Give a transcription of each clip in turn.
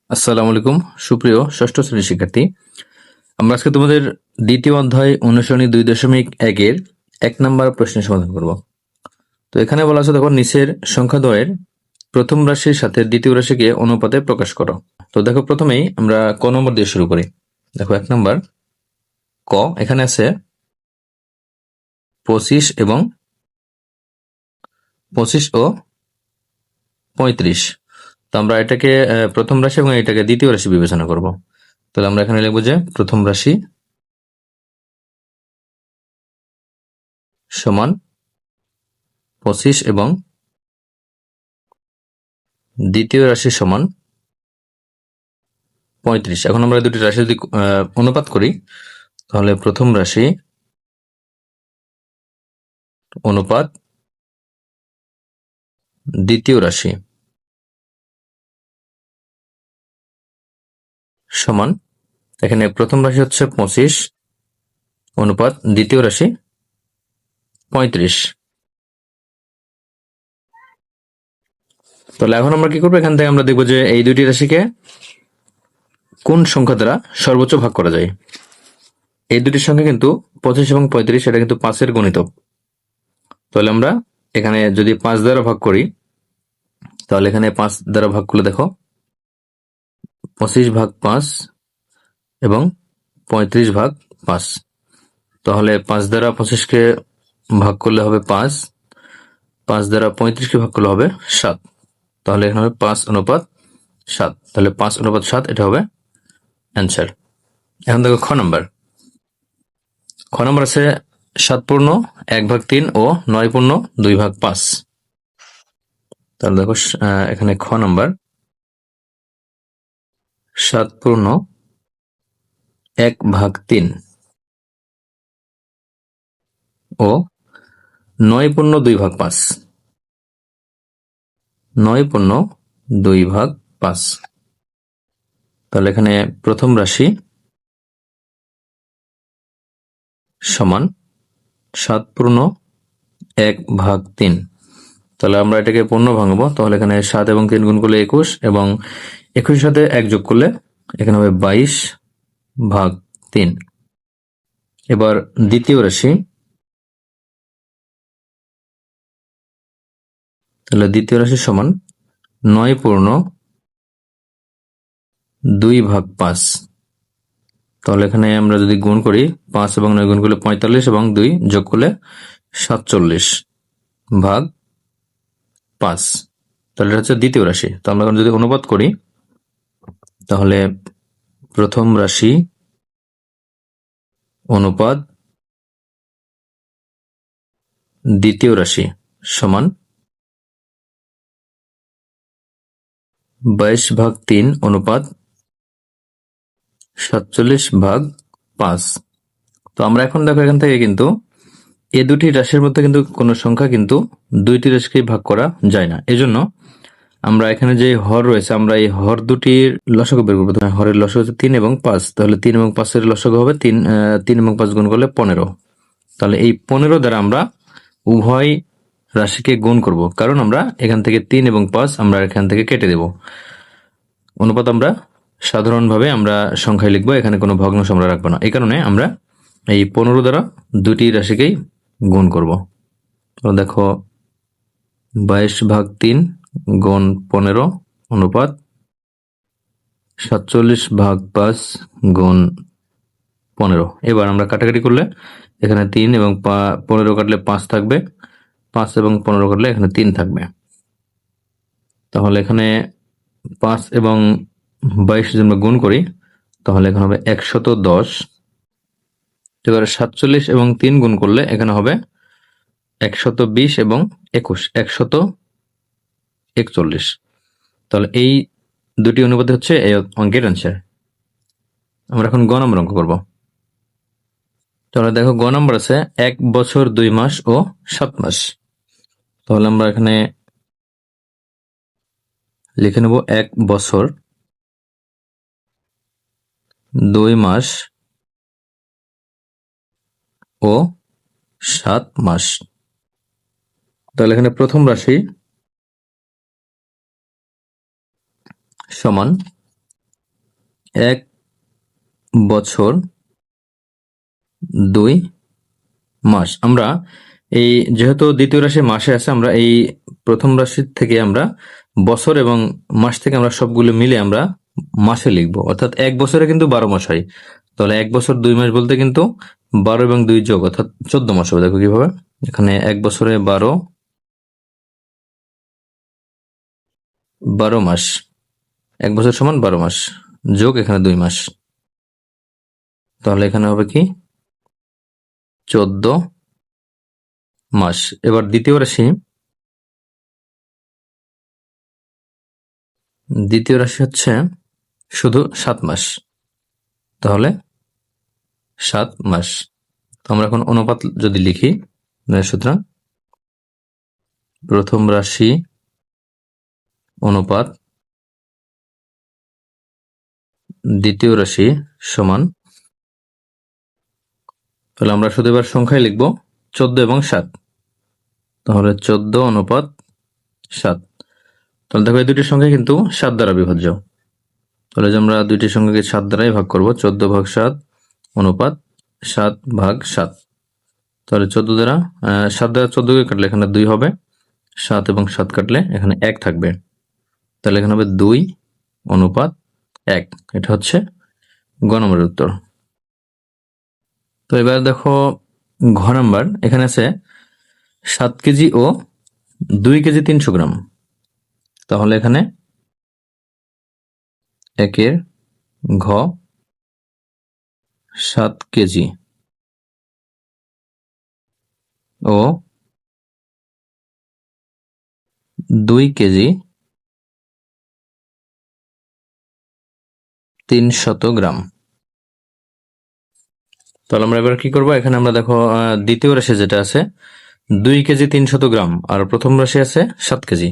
আসসালামু আলাইকুম সুপ্রিয় ষষ্ঠ শ্রেণীর শিক্ষার্থী। আমরা আজকে তোমাদের দ্বিতীয় অধ্যায় অনুশীলনী 2.1 এক নম্বর প্রশ্নের সমাধান করব। তো এখানে বলা আছে, দেখো নিচের সংখ্যাদ্বয়ের প্রথম রাশির সাথে দ্বিতীয় রাশিকে অনুপাতে প্রকাশ করো। তো দেখো প্রথমেই আমরা ক নম্বর দিয়ে শুরু করি। দেখো 1 নম্বর ক, এখানে আছে 25 ও 35। তো আমরা এটাকে প্রথম রাশি এবং এটাকে দ্বিতীয় রাশি বিবেচনা করব। তাহলে আমরা এখানে লিখবো যে প্রথম রাশি সমান 25 এবং দ্বিতীয় রাশি সমান 35। এখন আমরা দুটি রাশি যদি অনুপাত করি, তাহলে প্রথম রাশি অনুপাত দ্বিতীয় রাশি সমান, এখানে প্রথম রাশি হচ্ছে 25 অনুপাত দ্বিতীয় রাশি 35। তাহলে এখন আমরা কি করবো, এখান থেকে আমরা দেখবো যে এই দুটি রাশিকে কোন সংখ্যা দ্বারা সর্বোচ্চ ভাগ করা যায়। এই দুটির সংখ্যা কিন্তু 25 এবং 35, এটা কিন্তু 5-এর গুণিতক। তাহলে আমরা এখানে যদি 5 দ্বারা ভাগ করি, তাহলে এখানে 5 দ্বারা ভাগ করলে দেখো 25 ভাগ 5 এবং 35 ভাগ 5। তাহলে 5 দ্বারা 25-কে ভাগ করলে হবে 5, 5 দ্বারা 35-কে ভাগ করলে হবে 7। তাহলে এখানে হবে 5:7। তাহলে 5:7 এটা হবে অ্যান্সার। এখন দেখো খ নাম্বার আছে 7 পূর্ণ 1/3 ও 9 পূর্ণ 2/5। তাহলে দেখো এখানে খ নাম্বার 7 পূর্ণ 1/3 ও 9 পূর্ণ 2/5। 9 পূর্ণ 2/5। তাহলে এখানে প্রথম রাশি সমান 7 পূর্ণ 1/3। তাহলে আমরা এটাকে পূর্ণ ভাঙবো, তাহলে এখানে 7 এবং 3 গুণ করলে 21 এবং 21-এর সাথে 1 যোগ করলে এখানে হবে 22/3। এবার দ্বিতীয় রাশি, তাহলে দ্বিতীয় রাশি সমান 9 পূর্ণ 2/5। তাহলে এখানে আমরা যদি গুণ করি, 5 এবং 9 গুণ করলে 45 এবং 2 যোগ করলে 47/5। তাহলে এটা হচ্ছে দ্বিতীয় রাশি। তো আমরা এখন যদি অনুপাত করি, তাহলে প্রথম রাশি অনুপাত দ্বিতীয় রাশি সমান 22/3 অনুপাত 47/5। তো আমরা এখন দেখো এখান থেকে কিন্তু এই দুটি রাশির মধ্যে কিন্তু কোনো সংখ্যা কিন্তু দুইটি রাশিকে ভাগ করা যায় না। এজন্য আমরা এখানে যে হর রয়েছে, আমরা এই হর দুটির লসাগু বের করবো। হরের লসাগু হচ্ছে 3 এবং 5। তাহলে 3 এবং 5-এর লসাগু হবে 3 এবং 5 গুণ করলে 15। তাহলে এই 15 দ্বারা আমরা উভয় রাশিকে গুণ করব, কারণ আমরা এখান থেকে 3 এবং 5 আমরা এখান থেকে কেটে দেব। অনুপাত আমরা সাধারণভাবে আমরা সংখ্যায় লিখবো, এখানে কোনো ভগ্নাংশ আমরা রাখবো না। এই কারণে আমরা এই 15 দ্বারা দুটি রাশিকেই গুণ করব। তো দেখো 22/3 গুণ 15 অনুপাত 47/5 গুণ 15। এবার আমরা কাটাকাটি করলে এখানে 3 এবং 15 কাটলে 5 থাকবে, 5 এবং 15 কাটলে এখানে 3 থাকবে। তাহলে এখানে 5 এবং 22 যদি আমরা গুণ করি, তাহলে এখানে হবে 110। এবার 47 এবং 3 গুণ করলে এখানে হবে 120 এবং 21, 141। তাহলে এই দুটি অনুপাত হচ্ছে এই অঙ্কের অ্যান্সার। আমরা এখন গ নম্বর অঙ্ক করব। তাহলে দেখো গ নম্বর আছে 1 বছর 2 মাস ও 7 মাস। তাহলে আমরা এখানে লিখে নেব 1 বছর 2 মাস ও 7 মাস। তাহলে এখানে প্রথম রাশি সমান 1 বছর 2 মাস। আমরা এই যেহেতু দ্বিতীয় রাশি মাসে আছে, আমরা এই প্রথম রাশির থেকে আমরা বছর এবং মাস থেকে আমরা সবগুলো মিলে আমরা মাসে লিখবো, অর্থাৎ 1 বছরে কিন্তু 12 মাস হয়। তাহলে 1 বছর 2 মাস বলতে কিন্তু 12 এবং 2 যোগ অর্থাৎ 14 মাস হবে। দেখো কিভাবে, এখানে 1 বছরে 12 মাস, 1 বছর সমান 12 মাস যোগ এখানে 2 মাস, তাহলে এখানে হবে কি 14 মাস। এবার দ্বিতীয় রাশি হচ্ছে শুধু 7 মাস, তাহলে 7 মাস। তো আমরা এখন অনুপাত যদি লিখি, সুতরাং প্রথম রাশি অনুপাত দ্বিতীয় রাশি সমান, তাহলে আমরা শুধু এবার সংখ্যায় লিখব 14 এবং 7, তাহলে 14 অনুপাত 7। তাহলে দেখো এই দুটি সংখ্যা কিন্তু 7 দ্বারা বিভাজ্য, তাহলে যে আমরা দুইটি সংখ্যাকে 7 দ্বারাই ভাগ করব, 14 ভাগ 7 অনুপাত 7 ভাগ 7। তাহলে 14 দ্বারা 7 দ্বারা 14 কে কাটলে এখানে 2 হবে, 7 এবং 7 কাটলে এখানে 1 থাকবে, তাহলে এখানে হবে 2 অনুপাত 1। এটা হচ্ছে গ নম্বরের উত্তর। তো এবার দেখো ঘ নাম্বার, এখানে আছে 7 কেজি ও 2 কেজি 300 গ্রাম। তাহলে এখানে 1 ঘ 7 কেজি ও 2 কেজি 300 গ্রাম। তাহলে আমরা এবার কি করব, এখানে আমরা দেখো দ্বিতীয় রাশি যেটা আছে 2 কেজি 300 গ্রাম, আর প্রথম রাশি আছে 7 কেজি।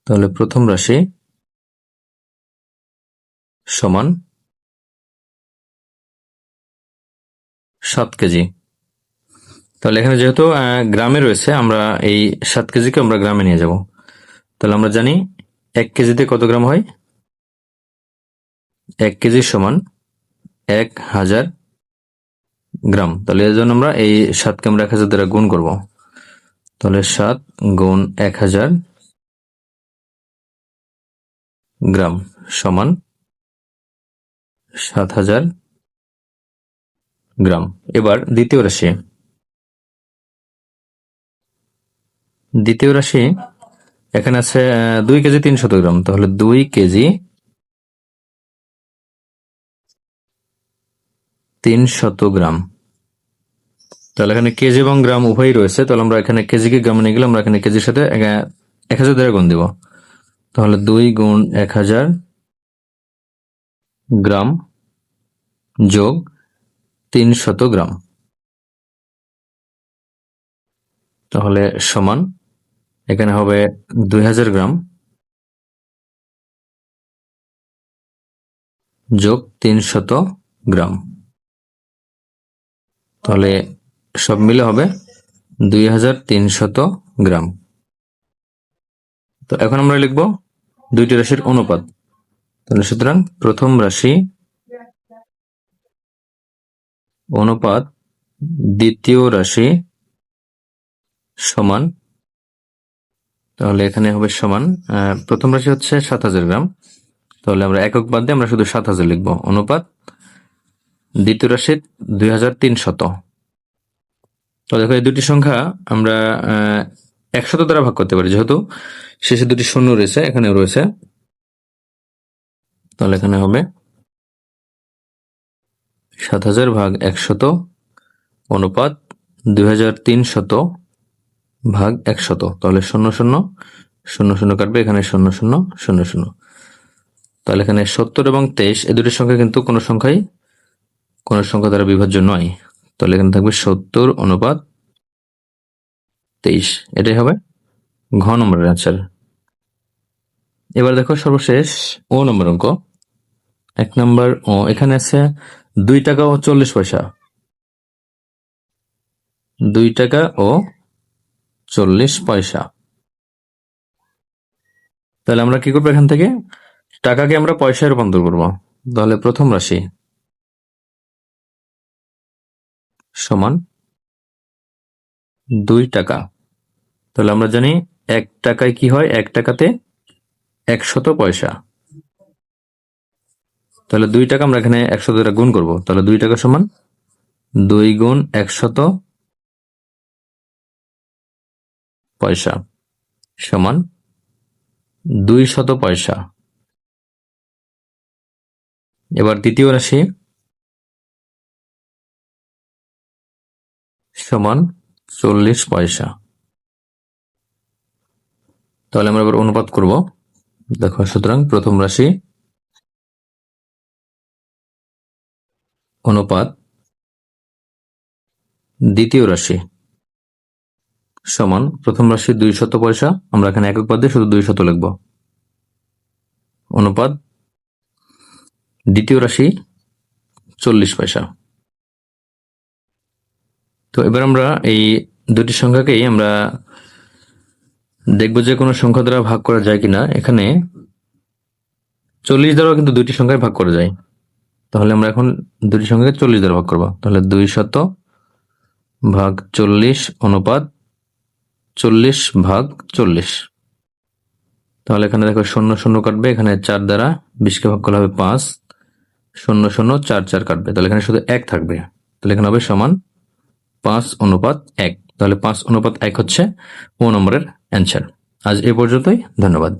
তাহলে প্রথম রাশি সমান 7 কেজি। তাহলে এখানে যেহেতু গ্রামে রয়েছে, আমরা এই 7 কেজিকে আমরা গ্রামে নিয়ে যাব। তাহলে আমরা জানি 1 কেজিতে কত গ্রাম হয়, 1 কেজি সমান 1000 গ্রাম। তাহলে এর জন্য আমরা এই 7কে আমরা 1000 দ্বারা গুণ করব। তাহলে 7 গুণ 1000 গ্রাম সমান 7000 গ্রাম। এবার দ্বিতীয় রাশি এখানে আছে 2 কেজি 300 গ্রাম, তাহলে 2 কেজি 300 গ্রাম। তাহলে এখানে কেজি এবং গ্রাম উভয়ই রয়েছে, তাহলে আমরা এখানে কেজিকে গ্রামে নিয়ে গেলে আমরা এখানে কেজির সাথে 1000 দ্বারা গুণ দিব। তাহলে 2 গুণ 1000 গ্রাম যোগ 300 গ্রাম, তাহলে সমান এখানে হবে 2000 গ্রাম যোগ 300 গ্রাম, তাহলে সব মিলে হবে 2300 গ্রাম। তো এখন আমরা লিখব দুইটি রাশির অনুপাত। তাহলে সুতরাং প্রথম রাশি অনুপাত দ্বিতীয় রাশি সমান, তাহলে এখানে হবে সমান, প্রথম রাশি হচ্ছে 7000 গ্রাম, তাহলে আমরা একক বাদ দিয়ে আমরা শুধু 7000 লিখব, অনুপাত দ্বিতীয় রাশির 2300। তো দেখো এই দুটি সংখ্যা আমরা 100 দ্বারা ভাগ করতে পারি, যেহেতু শেষে দুটি শূন্য রয়েছে, এখানেও রয়েছে। তাহলে এখানে হবে 7000 ভাগ 100 অনুপাত 2300 ভাগ 100। তাহলে 00 00 কাটবে, এখানে 00 00। তাহলে এখানে 70 এবং 23 এই দুটি সংখ্যা কিন্তু কোনো সংখ্যা দ্বারা বিভাজ্য নয়। তাহলে এখানে থাকবে 70 অনুপাত 23, এটাই হবে ঘ নম্বরের অ্যান্সার। এবার দেখো সর্বশেষ ও নম্বর অঙ্ক। 1 নম্বর ও, এখানে আছে 2 টাকা ও 40 পয়সা। 2 টাকা ও 40 পয়সা। তাহলে আমরা কি করবো, এখান থেকে টাকাকে আমরা পয়সায় রূপান্তর করব। তাহলে প্রথম রাশি সমান 2 টাকা। তাহলে আমরা জানি 1 টাকায় কি হয়, 1 টাকাতে 100 পয়সা। তাহলে 2 টাকা আমরা এখানে 100 দ্বারা গুণ করব। তাহলে 2 টাকা সমান 2 গুণ 100 পয়সা সমান 200 পয়সা। এবার দ্বিতীয় রাশি সমান 40 পয়সা। তাহলে আমরা এবার অনুপাত করব। দেখো, সুতরাং প্রথম রাশি অনুপাত দ্বিতীয় রাশি সমান প্রথম রাশি 200 পয়সা, আমরা এখানে একক পদে শুধু 200 লিখব, অনুপাত দ্বিতীয় রাশি 40 পয়সা। তো এবার আমরা এই দুটি সংখ্যাকেই আমরা দেখব যে কোনো সংখ্যা দ্বারা ভাগ করা যায় কিনা। এখানে 40 দ্বারাও কিন্তু দুটি সংখ্যায় ভাগ করা যায়। তাহলে আমরা এখন দুটি সংখ্যাকে 40 দ্বারা ভাগ করবো। তাহলে 200 ভাগ 40 অনুপাত 40 ভাগ 40। তাহলে এখানে দেখো 0 0 কাটবে, এখানে 4 দ্বারা 20কে ভাগ করলে হবে 5, 0 0 4 4 কাটবে, তাহলে এখানে শুধু 1 থাকবে। তাহলে এখানে হবে সমান 5 অনুপাত 1। তাহলে 5 অনুপাত 1 হচ্ছে 9 নম্বরের অ্যান্সার। আজ এ পর্যন্তই, ধন্যবাদ।